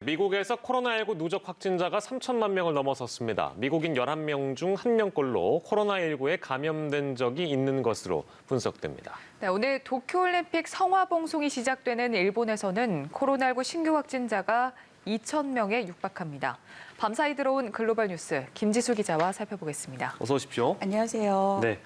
미국에서 코로나19 누적 확진자가 3천만 명을 넘어섰습니다. 미국인 11명 중 1명꼴로 코로나19에 감염된 적이 있는 것으로 분석됩니다. 네, 오늘 도쿄올림픽 성화봉송이 시작되는 일본에서는 코로나19 신규 확진자가 2,000명에 육박합니다. 밤사이 들어온 글로벌 뉴스 김지수 기자와 살펴보겠습니다. 어서 오십시오. 안녕하세요. 네.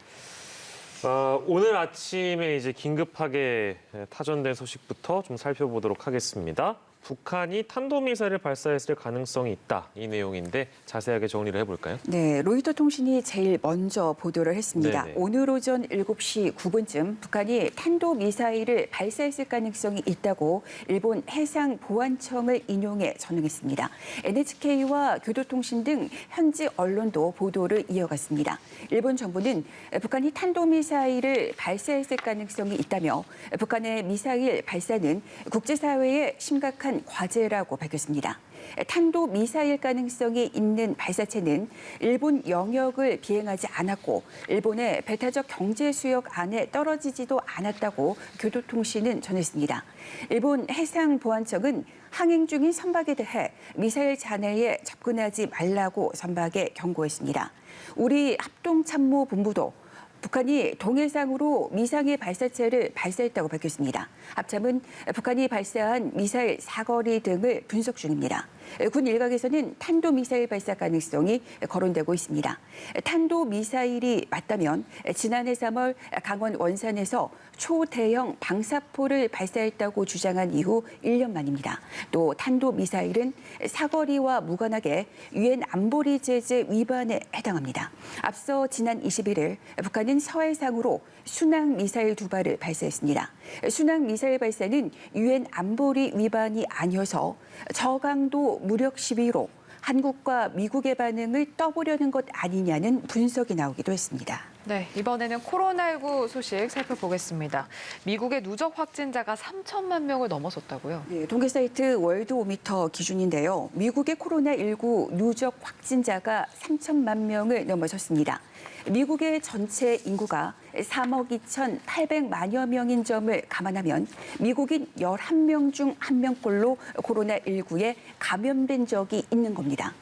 오늘 아침에 긴급하게 타전된 소식부터 좀 살펴보도록 하겠습니다. 북한이 탄도미사일을 발사했을 가능성이 있다. 이 내용인데 자세하게 정리를 해볼까요? 네, 로이터 통신이 제일 먼저 보도를 했습니다. 네네. 오늘 오전 7시 9분쯤 북한이 탄도미사일을 발사했을 가능성이 있다고 일본 해상보안청을 인용해 전했습니다. NHK와 교도통신 등 현지 언론도 보도를 이어갔습니다. 일본 정부는 북한이 탄도미사일을 발사했을 가능성이 있다며 북한의 미사일 발사는 국제사회의 심각한 과제라고 밝혔습니다. 탄도미사일 가능성이 있는 발사체는 일본 영역을 비행하지 않았고 일본의 배타적 경제 수역 안에 떨어지지도 않았다고 교도통신은 전했습니다. 일본 해상보안청은 항행 중인 선박에 대해 미사일 잔해에 접근하지 말라고 선박에 경고했습니다. 우리 합동참모본부도 북한이 동해상으로 미사일 발사체를 발사했다고 밝혔습니다. 합참은 북한이 발사한 미사일 사거리 등을 분석 중입니다. 군 일각에서는 탄도미사일 발사 가능성이 거론되고 있습니다. 탄도미사일이 맞다면 지난해 3월 강원 원산에서 초대형 방사포를 발사했다고 주장한 이후 1년 만입니다. 또 탄도미사일은 사거리와 무관하게 유엔 안보리 제재 위반에 해당합니다. 앞서 지난 21일 북한은 서해상으로 순항미사일 2발을 발사했습니다. 순항미사일 발사는 유엔 안보리 위반이 아니어서 저강도 무력 시위로 한국과 미국의 반응을 떠보려는 것 아니냐는 분석이 나오기도 했습니다. 네, 이번에는 코로나19 소식 살펴보겠습니다. 미국의 누적 확진자가 3천만 명을 넘어섰다고요? 네, 통계 사이트 월드오미터 기준인데요. 미국의 코로나19 누적 확진자가 3천만 명을 넘어섰습니다. 미국의 전체 인구가 3억 2,800만여 명인 점을 감안하면 미국인 11명 중 1명꼴로 코로나19에 감염된 적이 있는 겁니다.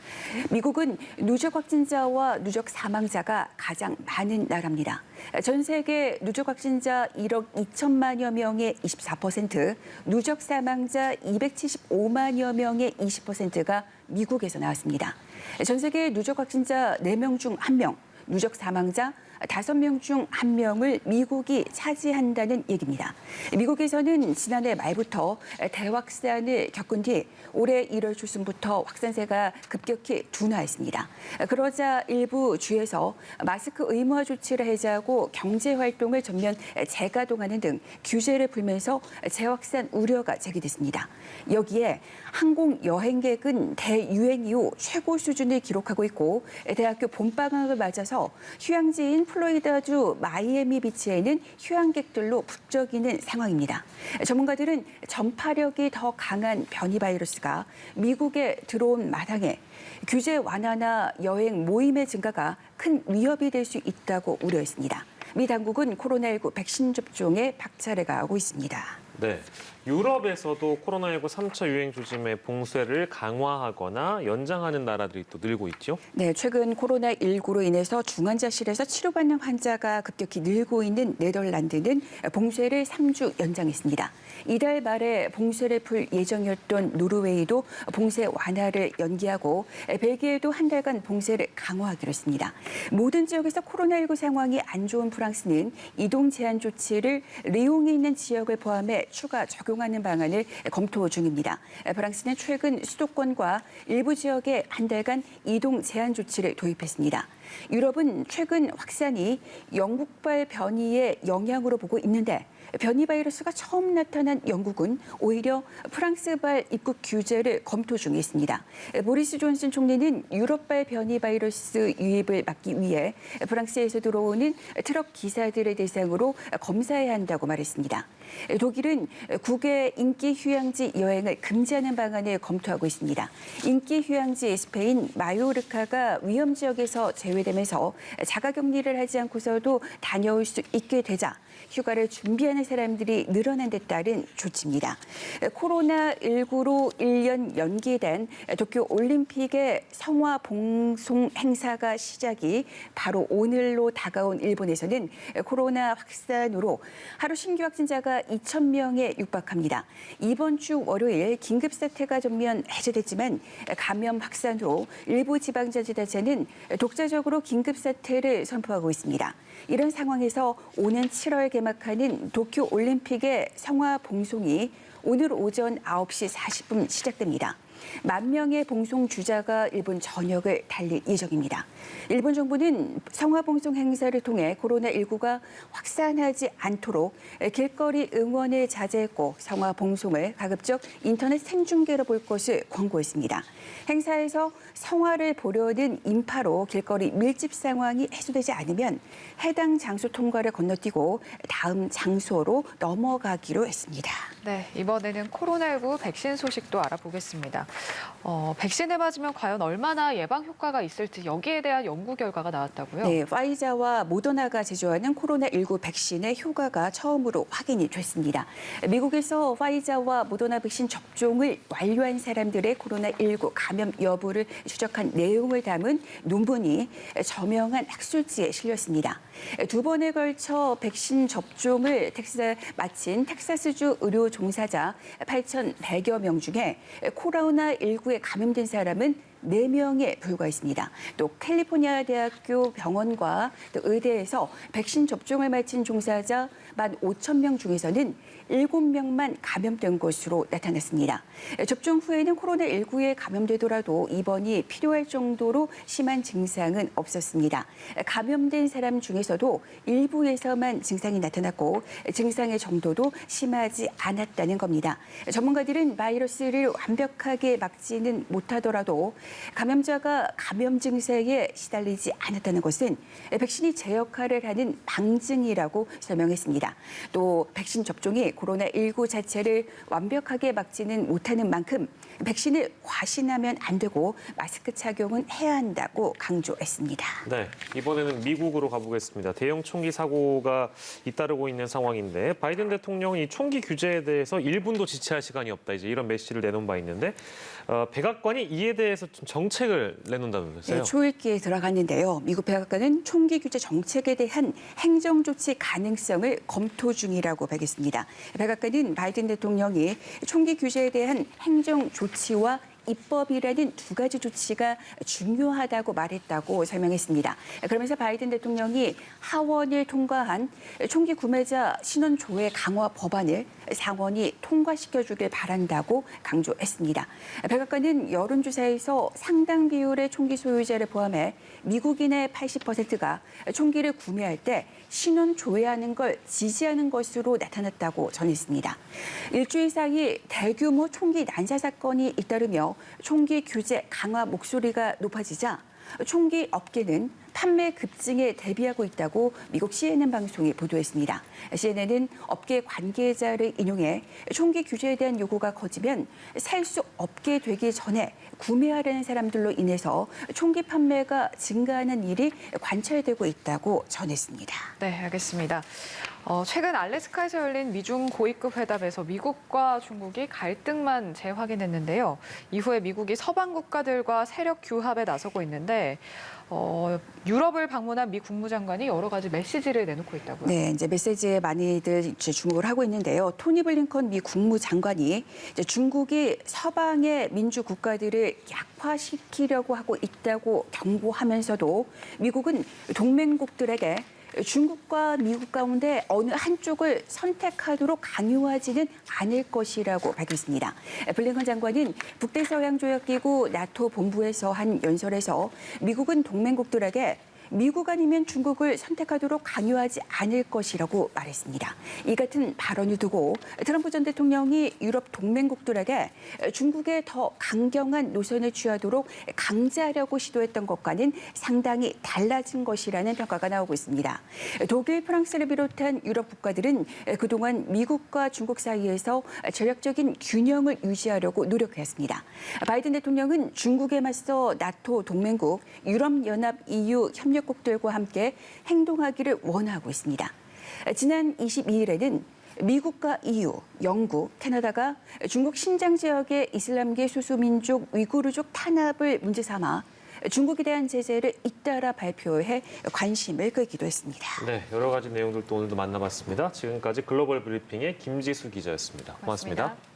미국은 누적 확진자와 누적 사망자가 가장 많은 나라입니다. 전 세계 누적 확진자 1억 2천만여 명의 24%, 누적 사망자 275만여 명의 20%가 미국에서 나왔습니다. 전 세계 누적 확진자 4명 중 1명, 누적 사망자 5명 중 1명을 미국이 차지한다는 얘기입니다. 미국에서는 지난해 말부터 대확산을 겪은 뒤 올해 1월 초순부터 확산세가 급격히 둔화했습니다. 그러자 일부 주에서 마스크 의무화 조치를 해제하고 경제활동을 전면 재가동하는 등 규제를 풀면서 재확산 우려가 제기됐습니다. 여기에 항공여행객은 대유행 이후 최고 수준을 기록하고 있고 대학교 봄방학을 맞아서 휴양지인 플로리다주 마이애미 비치에는 휴양객들로 북적이는 상황입니다. 전문가들은 전파력이 더 강한 변이 바이러스가 미국에 들어온 마당에 규제 완화나 여행 모임의 증가가 큰 위협이 될 수 있다고 우려했습니다. 미 당국은 코로나19 백신 접종에 박차를 가하고 있습니다. 네. 유럽에서도 코로나19 3차 유행 조짐의 봉쇄를 강화하거나 연장하는 나라들이 또 늘고 있죠? 네, 최근 코로나19로 인해서 중환자실에서 치료받는 환자가 급격히 늘고 있는 네덜란드는 봉쇄를 3주 연장했습니다. 이달 말에 봉쇄를 풀 예정이었던 노르웨이도 봉쇄 완화를 연기하고 벨기에도 한 달간 봉쇄를 강화하기로 했습니다. 모든 지역에서 코로나19 상황이 안 좋은 프랑스는 이동 제한 조치를 리옹에 있는 지역을 포함해 추가 적용하는 방안을 검토 중입니다. 프랑스는 최근 수도권과 일부 지역에 한 달간 이동 제한 조치를 도입했습니다. 유럽은 최근 확산이 영국발 변이의 영향으로 보고 있는데 변이 바이러스가 처음 나타난 영국은 오히려 프랑스발 입국 규제를 검토 중에 있습니다. 보리스 존슨 총리는 유럽발 변이 바이러스 유입을 막기 위해 프랑스에서 들어오는 트럭 기사들을 대상으로 검사해야 한다고 말했습니다. 독일은 국외 인기 휴양지 여행을 금지하는 방안을 검토하고 있습니다. 인기 휴양지 스페인 마요르카가 위험 지역에서 제외되면서 자가격리를 하지 않고서도 다녀올 수 있게 되자 휴가를 준비하는 입원한 사람들이 늘어난 데 따른 조치입니다. 코로나19로 1년 연기된 도쿄 올림픽의 성화 봉송 행사가 시작이 바로 오늘로 다가온 일본에서는 코로나 확산으로 하루 신규 확진자가 2,000명에 육박합니다. 이번 주 월요일 긴급사태가 전면 해제됐지만 감염 확산으로 일부 지방자치단체는 독자적으로 긴급사태를 선포하고 있습니다. 이런 상황에서 오는 7월 개막하는 도쿄 올림픽의 성화 봉송이 오늘 오전 9시 40분 시작됩니다. 10,000명의 봉송 주자가 일본 전역을 달릴 예정입니다. 일본 정부는 성화 봉송 행사를 통해 코로나19가 확산하지 않도록 길거리 응원을 자제했고 성화 봉송을 가급적 인터넷 생중계로 볼 것을 권고했습니다. 행사에서 성화를 보려는 인파로 길거리 밀집 상황이 해소되지 않으면 해당 장소 통과를 건너뛰고 다음 장소로 넘어가기로 했습니다. 네, 이번에는 코로나19 백신 소식도 알아보겠습니다. 백신을 맞으면 과연 얼마나 예방 효과가 있을지 여기에 대한 연구 결과가 나왔다고요? 네, 파이자와 모더나가 제조하는 코로나19 백신의 효과가 처음으로 확인이 됐습니다. 미국에서 파이자와 모더나 백신 접종을 완료한 사람들의 코로나19 감염 여부를 추적한 내용을 담은 논문이 저명한 학술지에 실렸습니다. 2번에 걸쳐 백신 접종을 마친 텍사스주 의료 종사자 8,100여 명 중에 코로나19에 감염된 사람은 4명에 불과했습니다. 또 캘리포니아 대학교 병원과 또 의대에서 백신 접종을 마친 종사자 15,000명 중에서는 7명만 감염된 것으로 나타났습니다. 접종 후에는 코로나19에 감염되더라도 입원이 필요할 정도로 심한 증상은 없었습니다. 감염된 사람 중에서도 일부에서만 증상이 나타났고 증상의 정도도 심하지 않았다는 겁니다. 전문가들은 바이러스를 완벽하게 막지는 못하더라도 감염자가 감염 증세에 시달리지 않았다는 것은 백신이 제 역할을 하는 방증이라고 설명했습니다. 또 백신 접종이 코로나19 자체를 완벽하게 막지는 못하는 만큼 백신을 과신하면 안 되고 마스크 착용은 해야 한다고 강조했습니다. 네, 이번에는 미국으로 가보겠습니다. 대형 총기 사고가 잇따르고 있는 상황인데 바이든 대통령이 이 총기 규제에 대해서 1분도 지체할 시간이 없다. 이제 이런 메시지를 내놓은 바 있는데 백악관이 이에 대해서 좀 정책을 내놓는다면서요? 네, 초읽기에 들어갔는데요. 미국 백악관은 총기 규제 정책에 대한 행정 조치 가능성을 검토 중이라고 밝혔습니다. 백악관은 바이든 대통령이 총기 규제에 대한 행정 조치와 입법이라는 두 가지 조치가 중요하다고 말했다고 설명했습니다. 그러면서 바이든 대통령이 하원을 통과한 총기 구매자 신원 조회 강화 법안을 상원이 통과시켜주길 바란다고 강조했습니다. 백악관은 여론조사에서 상당 비율의 총기 소유자를 포함해 미국인의 80%가 총기를 구매할 때 신원 조회하는 걸 지지하는 것으로 나타났다고 전했습니다. 일주일 사이 대규모 총기 난사 사건이 잇따르며 총기 규제 강화 목소리가 높아지자 총기 업계는 판매 급증에 대비하고 있다고 미국 CNN 방송이 보도했습니다. CNN은 업계 관계자를 인용해 총기 규제에 대한 요구가 커지면 살 수 없게 되기 전에 구매하려는 사람들로 인해서 총기 판매가 증가하는 일이 관찰되고 있다고 전했습니다. 네, 알겠습니다. 최근 알래스카에서 열린 미중 고위급 회담에서 미국과 중국이 갈등만 재확인했는데요. 이후에 미국이 서방 국가들과 세력 규합에 나서고 있는데 유럽을 방문한 미 국무장관이 여러 가지 메시지를 내놓고 있다고요. 네, 이제 메시지에 많이들 이제 주목을 하고 있는데요. 토니 블링컨 미 국무장관이 이제 중국이 서방의 민주 국가들을 약화시키려고 하고 있다고 경고하면서도 미국은 동맹국들에게 중국과 미국 가운데 어느 한쪽을 선택하도록 강요하지는 않을 것이라고 밝혔습니다. 블링컨 장관은 북대서양조약기구 나토 본부에서 한 연설에서 미국은 동맹국들에게 미국 아니면 중국을 선택하도록 강요하지 않을 것이라고 말했습니다. 이 같은 발언을 두고 트럼프 전 대통령이 유럽 동맹국들에게 중국에 더 강경한 노선을 취하도록 강제하려고 시도했던 것과는 상당히 달라진 것이라는 평가가 나오고 있습니다. 독일, 프랑스를 비롯한 유럽 국가들은 그동안 미국과 중국 사이에서 전략적인 균형을 유지하려고 노력했습니다. 바이든 대통령은 중국에 맞서 나토 동맹국, 유럽연합 EU 협력국들과 함께 행동하기를 원하고 있습니다. 지난 22일에는 미국과 EU, 영국, 캐나다가 중국 신장 지역의 이슬람계 소수민족 위구르족 탄압을 문제 삼아 중국에 대한 제재를 잇따라 발표해 관심을 끌기도 했습니다. 네, 여러 가지 내용들도 오늘도 만나봤습니다. 지금까지 글로벌 브리핑의 김지수 기자였습니다. 고맙습니다. 고맙습니다.